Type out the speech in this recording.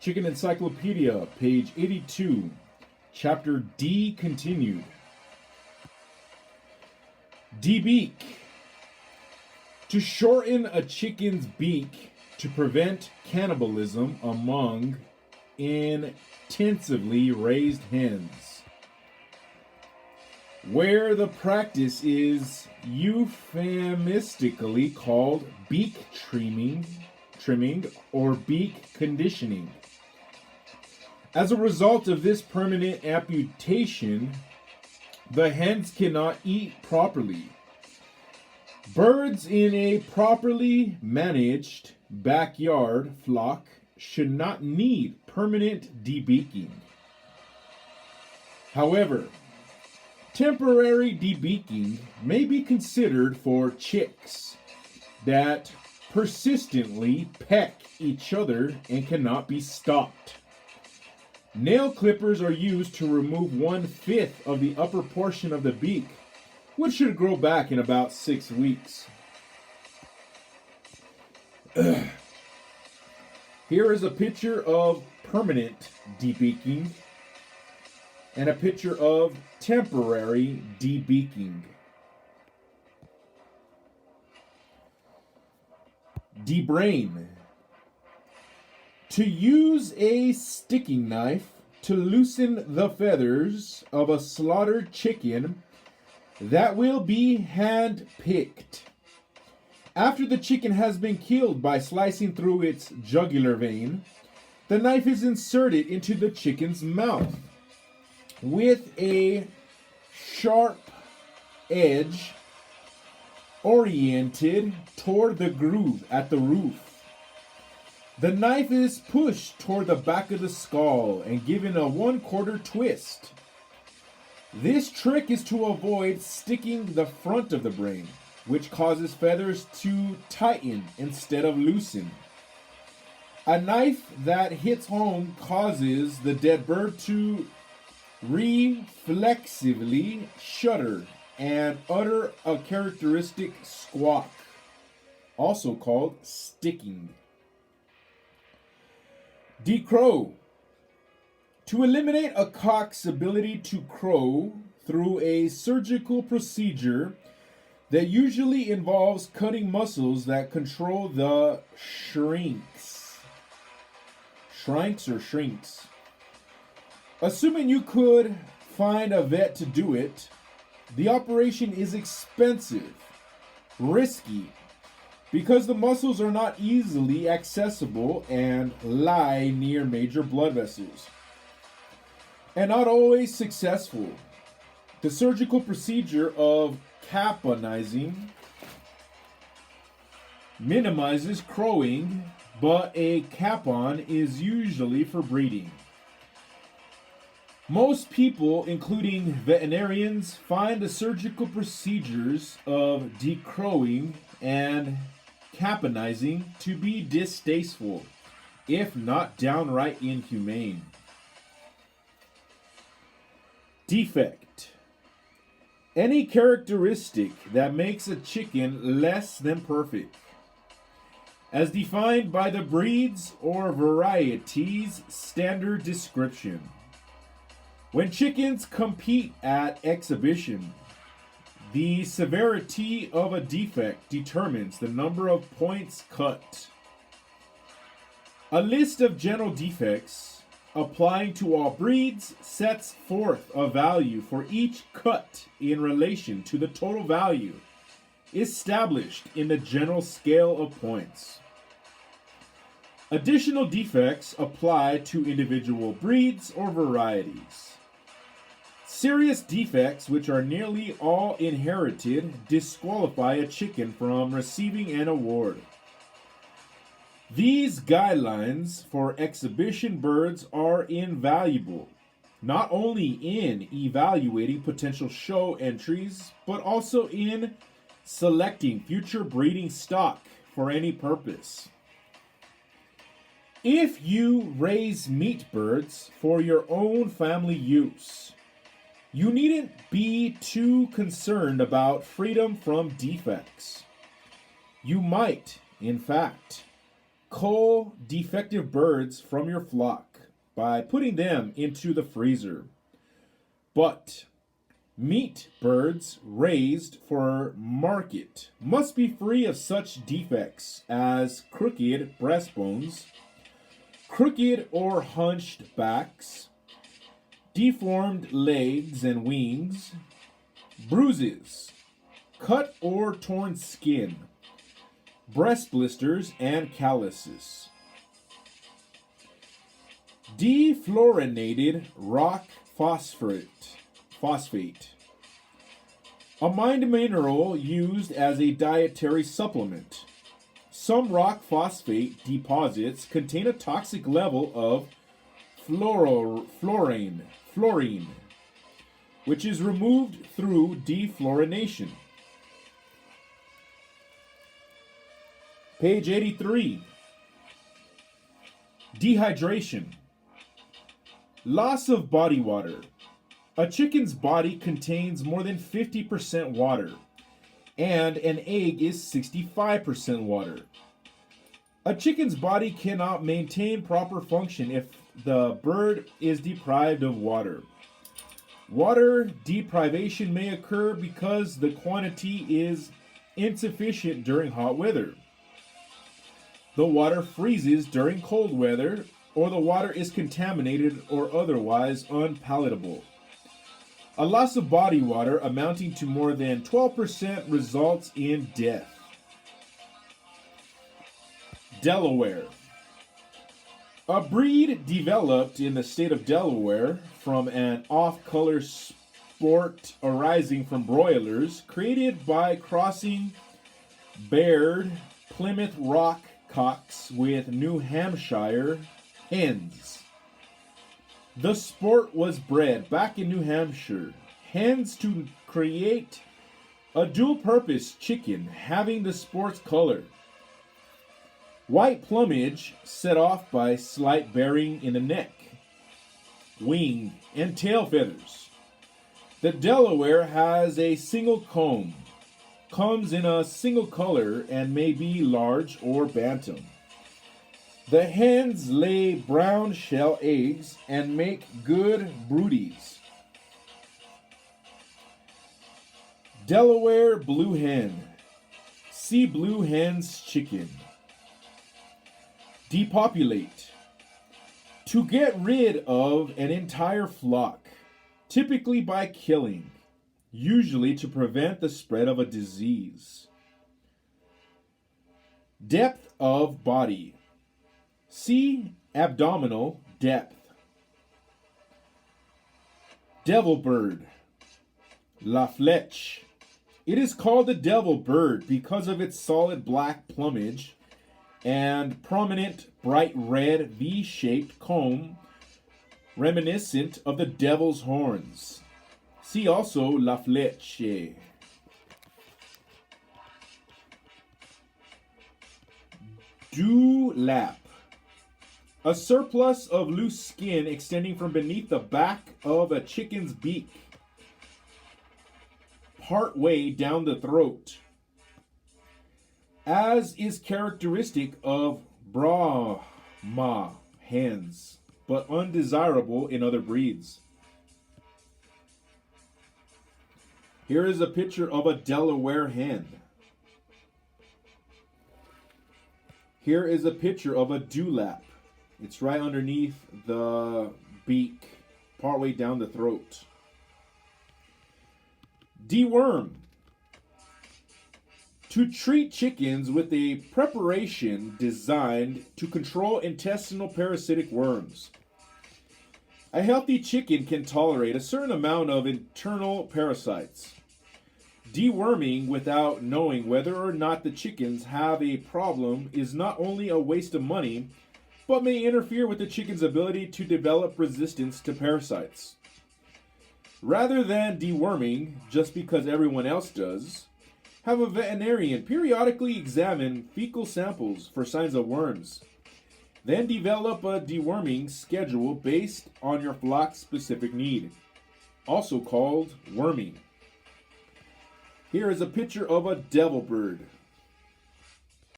Chicken Encyclopedia, page 82, chapter D continued. Debeak. To shorten a chicken's beak to prevent cannibalism among intensively raised hens, where the practice is euphemistically called beak trimming or beak conditioning. As a result of this permanent amputation, the hens cannot eat properly. Birds in a properly managed backyard flock should not need permanent debeaking. However, temporary debeaking may be considered for chicks that persistently peck each other and cannot be stopped. Nail clippers are used to remove 1/5 of the upper portion of the beak, which should grow back in about 6 weeks. Here is a picture of permanent debeaking and a picture of temporary debeaking. Debrain. To use a sticking knife to loosen the feathers of a slaughtered chicken that will be hand-picked. After the chicken has been killed by slicing through its jugular vein, the knife is inserted into the chicken's mouth with a sharp edge oriented toward the groove at the roof. The knife is pushed toward the back of the skull and given a 1/4 twist. This trick is to avoid sticking the front of the brain, which causes feathers to tighten instead of loosen. A knife that hits home causes the dead bird to reflexively shudder and utter a characteristic squawk, also called sticking. Decrow. To eliminate a cock's ability to crow through a surgical procedure that usually involves cutting muscles that control the shrinks. Assuming you could find a vet to do it, the operation is expensive, risky, because the muscles are not easily accessible and lie near major blood vessels, and not always successful. The surgical procedure of caponizing minimizes crowing, but a capon is usually for breeding. Most people, including veterinarians, find the surgical procedures of decrowing and caponizing to be distasteful, if not downright inhumane. Defect. Any characteristic that makes a chicken less than perfect, as defined by the breed's or variety's standard description. When chickens compete at exhibition, the severity of a defect determines the number of points cut. A list of general defects applying to all breeds sets forth a value for each cut in relation to the total value established in the general scale of points. Additional defects apply to individual breeds or varieties. Serious defects, which are nearly all inherited, disqualify a chicken from receiving an award. These guidelines for exhibition birds are invaluable, not only in evaluating potential show entries, but also in selecting future breeding stock for any purpose. If you raise meat birds for your own family use, you needn't be too concerned about freedom from defects. You might, in fact, cull defective birds from your flock by putting them into the freezer. But meat birds raised for market must be free of such defects as crooked breastbones, crooked or hunched backs, deformed legs and wings, bruises, cut or torn skin, breast blisters, and calluses. Defluorinated rock phosphate. A mined mineral used as a dietary supplement. Some rock phosphate deposits contain a toxic level of fluorine, which is removed through defluorination. Page 83. Dehydration. Loss of body water. A chicken's body contains more than 50% water, and an egg is 65% water. A chicken's body cannot maintain proper function if the bird is deprived of water. Water deprivation may occur because the quantity is insufficient during hot weather. The water freezes during cold weather, or the water is contaminated or otherwise unpalatable. A loss of body water amounting to more than 12% results in death. Delaware. A breed developed in the state of Delaware from an off-color sport arising from broilers created by crossing Baird Plymouth Rock cocks with New Hampshire hens. The sport was bred back in New Hampshire hens to create a dual-purpose chicken having the sport's color. White plumage set off by slight bearing in the neck, wing, and tail feathers. The Delaware has a single comb, comes in a single color, and may be large or bantam. The hens lay brown shell eggs and make good broodies. Delaware blue hen. See blue hen's chicken. Depopulate. To get rid of an entire flock, typically by killing, usually to prevent the spread of a disease. Depth of body. See abdominal depth. Devil bird. La Fleche. It is called the devil bird because of its solid black plumage and prominent bright red V-shaped comb reminiscent of the devil's horns. See also La Fleche. Dewlap. A surplus of loose skin extending from beneath the back of a chicken's beak, part way down the throat, as is characteristic of Brahma hens, but undesirable in other breeds. Here is a picture of a Delaware hen. Here is a picture of a dewlap. It's right underneath the beak, partway down the throat. Deworm. To treat chickens with a preparation designed to control intestinal parasitic worms. A healthy chicken can tolerate a certain amount of internal parasites. Deworming without knowing whether or not the chickens have a problem is not only a waste of money, but may interfere with the chicken's ability to develop resistance to parasites. Rather than deworming just because everyone else does, have a veterinarian periodically examine fecal samples for signs of worms. Then develop a deworming schedule based on your flock's specific need, also called worming. Here is a picture of a devil bird.